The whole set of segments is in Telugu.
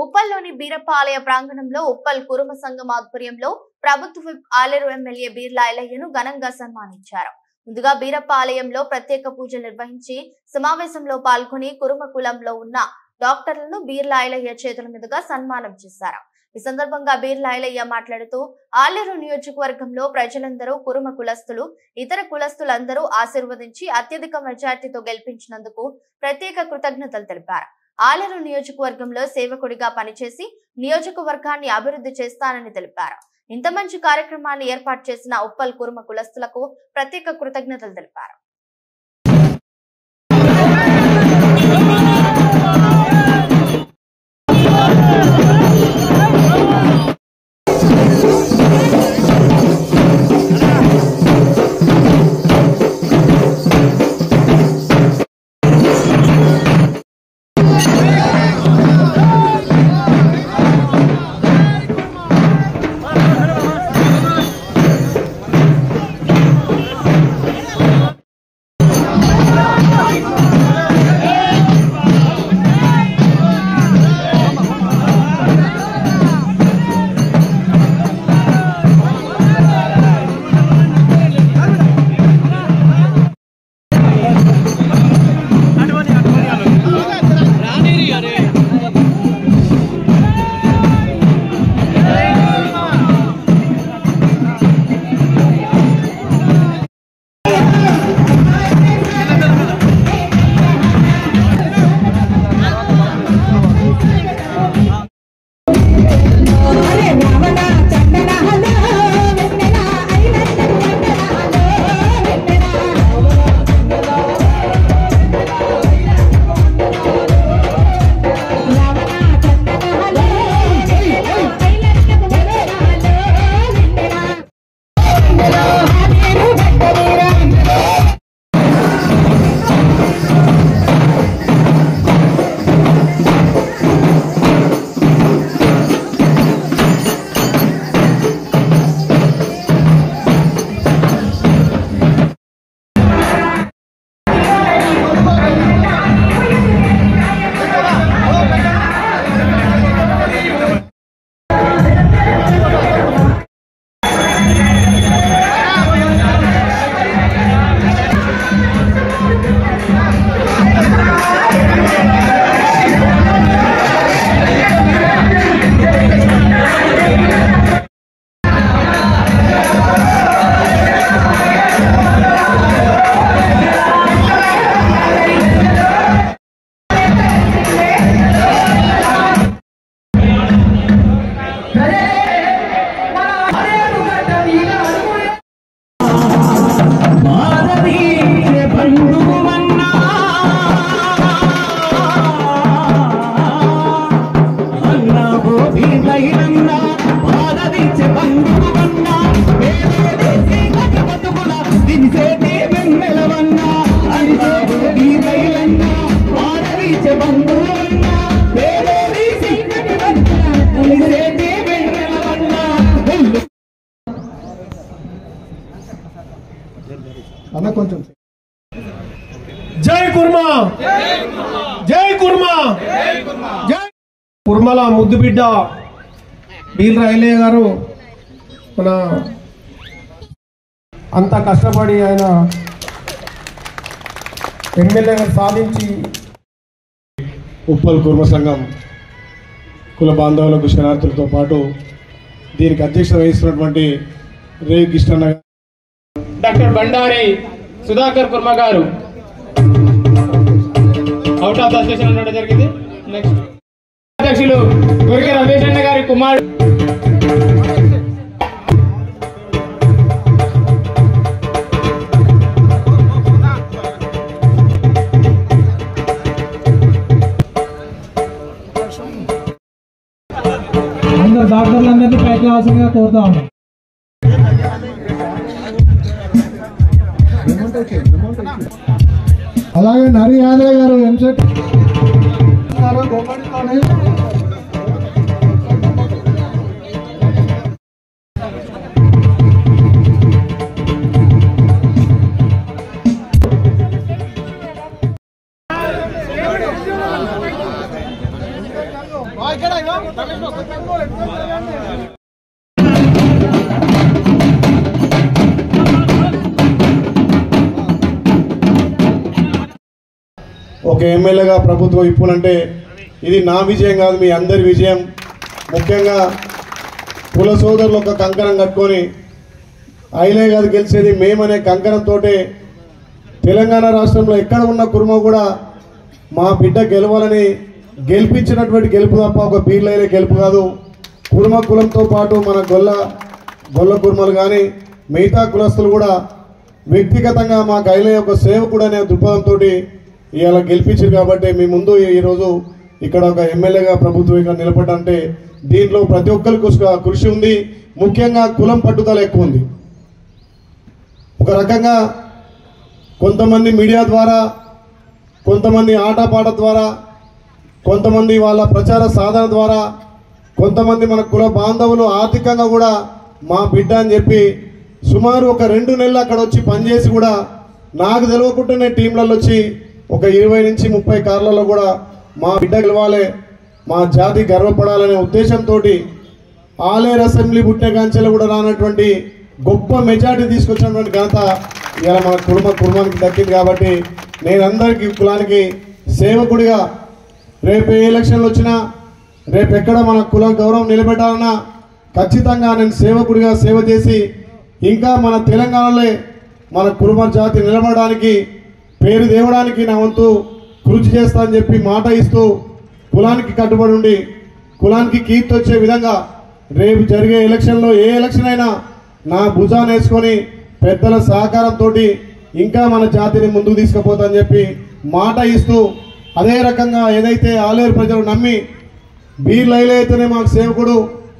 ఉప్పల్లోని బీరపాలయ ప్రాంగణంలో ఉప్పల్ కురుమ సంఘం ఆధ్వర్యంలో ప్రభుత్వ విప్ ఆలేరు ఎమ్మెల్యే బీర్లా ఐలయ్యను ఘనంగా సన్మానించారు. ముందుగా బీరపాలయంలో ప్రత్యేక పూజలు నిర్వహించి సమావేశంలో పాల్గొని కురుమ కులంలో ఉన్న డాక్టర్లను బీర్లా ఐలయ్య చేతుల మీదుగా సన్మానం చేశారు. ఈ సందర్భంగా బీర్లా ఐలయ్య మాట్లాడుతూ ఆలేరు నియోజకవర్గంలో ప్రజలందరూ కురుమ కులస్తులు ఇతర కులస్తులందరూ ఆశీర్వదించి అత్యధిక మెజార్టీతో గెలిపించినందుకు ప్రత్యేక కృతజ్ఞతలు తెలిపారు. ఆలేరు నియోజకవర్గంలో సేవకుడిగా పనిచేసి నియోజకవర్గాన్ని అభివృద్ధి చేస్తానని తెలిపారు. ఇంత మంచి కార్యక్రమాన్ని ఏర్పాటు చేసిన ఉప్పల్ కురుమ కులస్తులకు ప్రత్యేక కృతజ్ఞతలు తెలిపారు. జై కుర్మా, జై కుర్మా, జై కుర్మల ముద్దు బిడ్డ బీర్లా ఐలయ్య గారు మన అంత కష్టపడి ఆయన ఎమ్మెల్యేగా సాధించి ఉప్పల్ కుర్మ సంఘం కుల బాంధవులకు శరణార్థులతో పాటు దీనికి అధ్యక్షత వహిస్తున్నటువంటి రేవి కృష్ణన్న డాక్టర్ బండారి సుధాకర్ కుర్మ గారు అవుట్ ఆఫ్ అసోసియేషన్ ఉండడం జరిగింది. నెక్స్ట్ అధ్యక్షులు గురిక రమేష్ అన్న గారి కుమారుడు అందరు డాక్టర్లందరినీ పైకి రావాల్సిందిగా కోరుతా ఉన్నాం. అలాగే నరి యాదవ్ గారు ఎంసెట్ ఒక ఎమ్మెల్యేగా ప్రభుత్వం ఇప్పుడంటే ఇది నా విజయం కాదు, మీ అందరి విజయం. ముఖ్యంగా కుల సోదరులు ఒక కంకణం కట్టుకొని అయిలే కాదు గెలిచేది మేమనే కంకణంతో తెలంగాణ రాష్ట్రంలో ఎక్కడ ఉన్న కుర్మ కూడా మా బిడ్డ గెలవాలని గెలిపించినటువంటి గెలుపు తప్ప ఒక బీర్లైలే గెలుపు కాదు. కుర్మ కులంతో పాటు మన గొల్ల కుర్మలు కానీ మిగతా కులస్తులు కూడా వ్యక్తిగతంగా మాకు అయిలే ఒక సేవకుడు అనే దృక్పథంతో ఇవాళ గెలిపించారు. కాబట్టి మీ ముందు ఈరోజు ఇక్కడ ఒక ఎమ్మెల్యేగా ప్రభుత్వం ఇక్కడ నిలబడ్డంటే దీంట్లో ప్రతి ఒక్కరికి కృషి ఉంది. ముఖ్యంగా కులం పట్టుదల ఎక్కువ ఉంది. ఒక రకంగా కొంతమంది మీడియా ద్వారా, కొంతమంది ఆటపాట ద్వారా, కొంతమంది వాళ్ళ ప్రచార సాధన ద్వారా, కొంతమంది మన కుల బాంధవులు ఆర్థికంగా కూడా మా బిడ్డ అని చెప్పి సుమారు ఒక 2 నెలలు అక్కడ వచ్చి పనిచేసి కూడా నాకు తెలియకుండానే టీంలలో వచ్చి ఒక 20 నుంచి 30 కార్లలో కూడా మా బిడ్డ గెలవాలి, మా జాతి గర్వపడాలనే ఉద్దేశంతో ఆలేరు అసెంబ్లీ పుట్టిన కాంచెలు కూడా రానటువంటి గొప్ప మెజార్టీ తీసుకొచ్చినటువంటి ఘనత ఇలా మన కుటుంబానికి దక్కింది. కాబట్టి నేను అందరికీ కులానికి సేవకుడిగా రేపు ఏ ఎలక్షన్లు వచ్చినా, రేపు ఎక్కడ మన కుల గౌరవం నిలబెట్టాలన్నా ఖచ్చితంగా నేను సేవకుడిగా సేవ చేసి ఇంకా మన తెలంగాణలో మన కుర్మ జాతి నిలబడడానికి, పేరు తేవడానికి నా వంతు కృషి చేస్తా అని చెప్పి మాట ఇస్తూ కులానికి కట్టుబడి ఉండి కులానికి కీర్తి వచ్చే విధంగా రేపు జరిగే ఎలక్షన్లో ఏ ఎలక్షన్ అయినా నా భుజాన్ని వేసుకొని పెద్దల సహకారంతో ఇంకా మన జాతిని ముందుకు తీసుకుపోతా అని చెప్పి మాట ఇస్తూ, అదే రకంగా ఏదైతే ఆలేరు ప్రజలు నమ్మి బీర్ లైలయ్యతోనే మాకు సేవకుడు,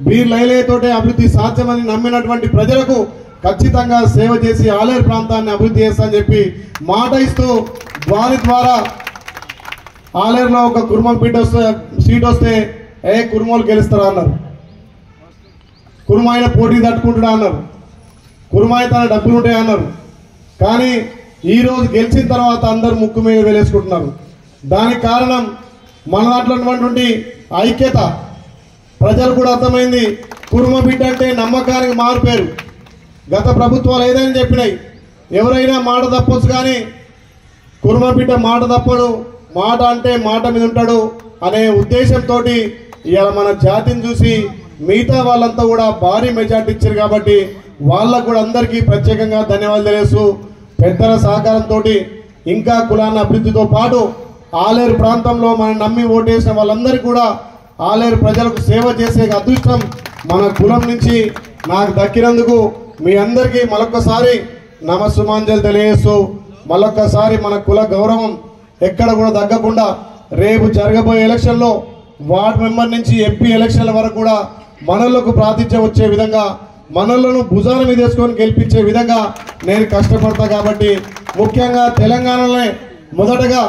బీర్ లైలయ్యతోటే అభివృద్ధి సాధ్యమని నమ్మినటువంటి ప్రజలకు ఖచ్చితంగా సేవ చేసి ఆలేరు ప్రాంతాన్ని అభివృద్ధి చేస్తా అని చెప్పి మాట ఇస్తూ వారి ద్వారా ఆలేరులో ఒక కుర్మ బిడ్డ సీట్ వస్తే కుర్మోలు గెలుస్తారా అన్నారు. కుర్మాయిన పోటీ తట్టుకుంటాడా అన్నారు. కుర్మాయి తన డబ్బులు ఉంటాయి అన్నారు. కానీ ఈరోజు గెలిచిన తర్వాత అందరు ముక్కు మీద వేలేసుకుంటున్నారు. దానికి కారణం మన దాంట్లో ఉన్నటువంటి ఐక్యత. ప్రజలు కూడా అర్థమైంది కుర్మ బిడ్డ అంటే నమ్మకానికి మారిపోయారు. గత ప్రభుత్వాలు ఏదైనా చెప్పినాయి, ఎవరైనా మాట తప్పొచ్చు కానీ కుర్మ బిడ్డ మాట తప్పడు, మాట అంటే మాట మీద ఉంటాడు అనే ఉద్దేశంతో ఇవాళ మన జాతిని చూసి మిగతా వాళ్ళంతా కూడా భారీ మెజార్టీ ఇచ్చారు. కాబట్టి వాళ్ళకు కూడా అందరికీ ప్రత్యేకంగా ధన్యవాదాలు తెలియజేస్తూ పెద్దల సహకారంతో ఇంకా కులాన్ని అభివృద్ధితో పాటు ఆలేరు ప్రాంతంలో మనం నమ్మి ఓటేసిన వాళ్ళందరికీ కూడా ఆలేరు ప్రజలకు సేవ చేసే అదృష్టం మన కులం నుంచి నాకు దక్కినందుకు మీ అందరికీ మరొకసారి నమస్సుమాంజలు తెలియజేస్తూ మరొకసారి మన కుల గౌరవం ఎక్కడ కూడా తగ్గకుండా రేపు జరగబోయే ఎలక్షన్లో వార్డు మెంబర్ నుంచి ఎంపీ ఎలక్షన్ల వరకు కూడా మనలకు ప్రాతినిధ్యం వచ్చే విధంగా, మనలను భుజాల మీద వేసుకొని గెలిపించే విధంగా నేను కష్టపడతా. కాబట్టి ముఖ్యంగా తెలంగాణలోనే మొదటగా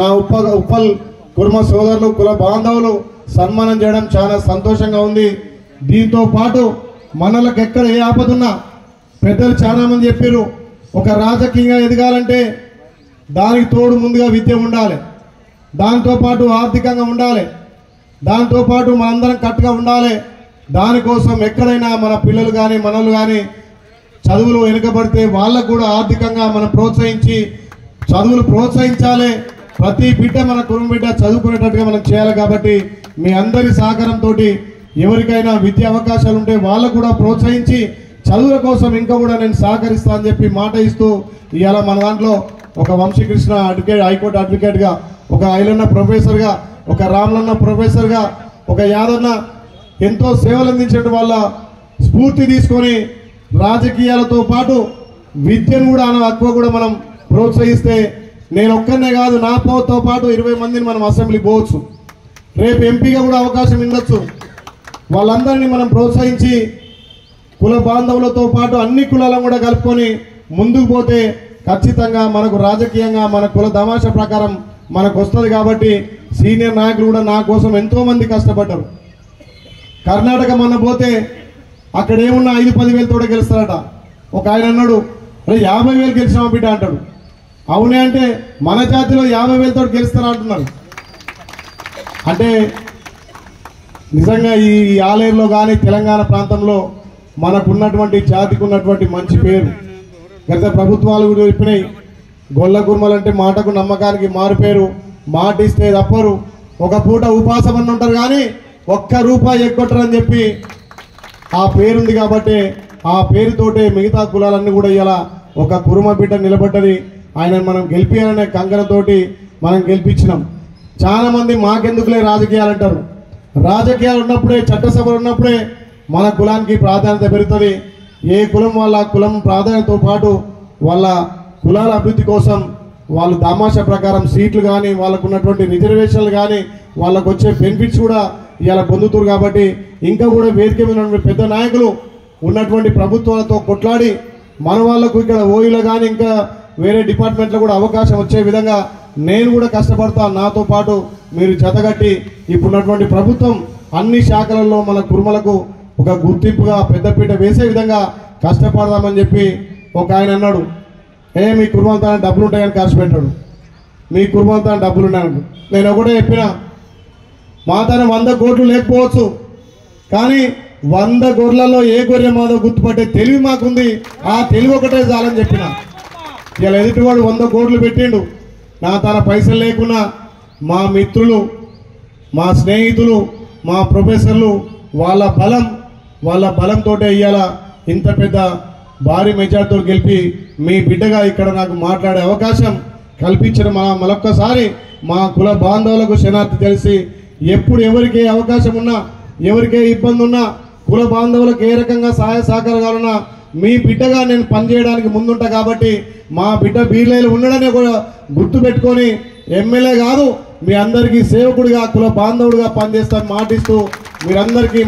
నా ఉప్పల్ కుర్మ సోదరులు కుల బాంధవులు సన్మానం చేయడం చాలా సంతోషంగా ఉంది. దీంతో పాటు మనలకు ఎక్కడ ఏ ఆపదున్నా పెద్దలు చాలా మంది చెప్పారు, ఒక రాజకీయంగా ఎదగాలంటే దానికి తోడు ముందుగా విద్య ఉండాలి, దాంతోపాటు ఆర్థికంగా ఉండాలి, దాంతోపాటు మనందరం కట్టుగా ఉండాలి. దానికోసం ఎక్కడైనా మన పిల్లలు కానీ మనలు కానీ చదువులు వెనుకబడితే వాళ్ళకు కూడా ఆర్థికంగా మనం ప్రోత్సహించి చదువులు ప్రోత్సహించాలి. ప్రతి బిడ్డ మన కుటుంబ బిడ్డ చదువుకునేటట్టుగా మనం చేయాలి. కాబట్టి మీ అందరి సహకారంతో ఎవరికైనా విద్యా అవకాశాలు ఉంటే వాళ్ళకు కూడా ప్రోత్సహించి చదువుల కోసం ఇంకా కూడా నేను సహకరిస్తా అని చెప్పి మాట ఇస్తూ ఇవాళ మన దాంట్లో ఒక వంశీకృష్ణ అడ్వకేట్, హైకోర్టు అడ్వకేట్గా, ఒక ఐలన్న ప్రొఫెసర్గా, ఒక రామలన్న ప్రొఫెసర్గా, ఒక యాదన్న ఎంతో సేవలు అందించే వాళ్ళ స్ఫూర్తి తీసుకొని రాజకీయాలతో పాటు విద్యను కూడా ఎక్కువ కూడా మనం ప్రోత్సహిస్తే నేను ఒక్కనే కాదు, నా పోతో పాటు 20 మందిని మనం అసెంబ్లీ పోవచ్చు, రేపు ఎంపీగా కూడా అవకాశం ఉండొచ్చు. వాళ్ళందరినీ మనం ప్రోత్సహించి కుల బాంధవులతో పాటు అన్ని కులాలను కూడా కలుపుకొని ముందుకు పోతే ఖచ్చితంగా మనకు రాజకీయంగా మన కుల తమాషా ప్రకారం మనకు వస్తుంది. కాబట్టి సీనియర్ నాయకులు కూడా నా కోసం ఎంతోమంది కష్టపడ్డారు. కర్ణాటక మొన్న పోతే అక్కడ ఏమున్నా 5-10 వేలతో గెలుస్తారట. ఒక ఆయన అన్నాడు, 50,000 గెలిచినామా బిడ్డ అంటాడు. అవునే అంటే మన జాతిలో 50,000తో గెలుస్తారా అంటున్నారు. అంటే నిజంగా ఈ ఆలేరులో కానీ తెలంగాణ ప్రాంతంలో మనకున్నటువంటి జాతికి ఉన్నటువంటి మంచి పేరు. గత ప్రభుత్వాలు కూడా చెప్పినాయి, గొల్ల కుర్మలంటే మాటకు నమ్మకానికి మారు పేరు, మాట ఇస్తే తప్పరు, ఒక పూట ఉపాసం అని ఉంటారు కానీ ఒక్క రూపాయి ఎగ్గొట్టరని చెప్పి ఆ పేరుంది. కాబట్టి ఆ పేరుతోటే మిగతా కులాలన్నీ కూడా ఇలా ఒక కురుమ బిడ్డ నిలబడ్డది. ఆయనను మనం గెలిపించాలనే కంకణతోటి మనం గెలిపించినాం. చాలామంది మాకెందుకులే రాజకీయాలు అంటారు. రాజకీయాలు ఉన్నప్పుడే, చట్టసభలు ఉన్నప్పుడే మన కులానికి ప్రాధాన్యత పెరుగుతుంది. ఏ కులం వాళ్ళ కులం ప్రాధాన్యతతో పాటు వాళ్ళ కులాల అభివృద్ధి కోసం వాళ్ళు దామాషా ప్రకారం సీట్లు కానీ, వాళ్ళకు ఉన్నటువంటి రిజర్వేషన్లు కానీ, వాళ్ళకు వచ్చే బెనిఫిట్స్ కూడా ఇలా పొందుతారు. కాబట్టి ఇంకా కూడా వేదిక మీద ఉన్నటువంటి పెద్ద నాయకులు ఉన్నటువంటి ప్రభుత్వాలతో కొట్లాడి మన వాళ్లకు ఇక్కడ ఓయిలో కానీ ఇంకా వేరే డిపార్ట్మెంట్లో కూడా అవకాశం వచ్చే విధంగా నేను కూడా కష్టపడతా. నాతో పాటు మీరు జతగట్టి ఇప్పుడున్నటువంటి ప్రభుత్వం అన్ని శాఖలలో మన కుర్మలకు ఒక గుర్తింపుగా పెద్దపీట వేసే విధంగా కష్టపడదామని చెప్పి ఒక ఆయన అన్నాడు. మీ కుర్మంతా డబ్బులు ఉంటాయని ఖర్చు పెట్టాడు, మీ కుర్మంతా డబ్బులు ఉన్నాయని. నేను ఒకటే చెప్పిన, మా తన 100 కోట్లు లేకపోవచ్చు, కానీ 100 గొర్రెలలో ఏ గొర్రె మాదో గుర్తుపట్టే తెలివి మాకుంది. ఆ తెలివి ఒకటే చాలని చెప్పిన. ఇలా ఎదుటివాడు 100 కోట్లు పెట్టిండు, నా తన పైసలు లేకున్నా మా మిత్రులు, మా స్నేహితులు, మా ప్రొఫెసర్లు వాళ్ళ బలంతో ఇవాళ ఇంత పెద్ద భారీ మెజార్టీతో గెలిపి మీ బిడ్డగా ఇక్కడ నాకు మాట్లాడే అవకాశం కల్పించిన మరొక్కసారి మా కుల బాంధవులకు శనార్థి తెలిసి ఎప్పుడు ఎవరికి అవకాశం ఉన్నా, ఎవరికే ఇబ్బంది ఉన్నా, కుల బాంధవులకు ఏ రకంగా సహాయ సహకారాలున్నా మీ బిడ్డగా నేను పనిచేయడానికి ముందుంటా. కాబట్టి మా బిడ్డ బీర్లైలు ఉండడనే కూడా గుర్తుపెట్టుకొని ఎమ్మెల్యే కాదు, మీ అందరికీ సేవకుడిగా కుల బాంధవుడిగా పనిచేస్తాను మాటిస్తూ మీరందరికీ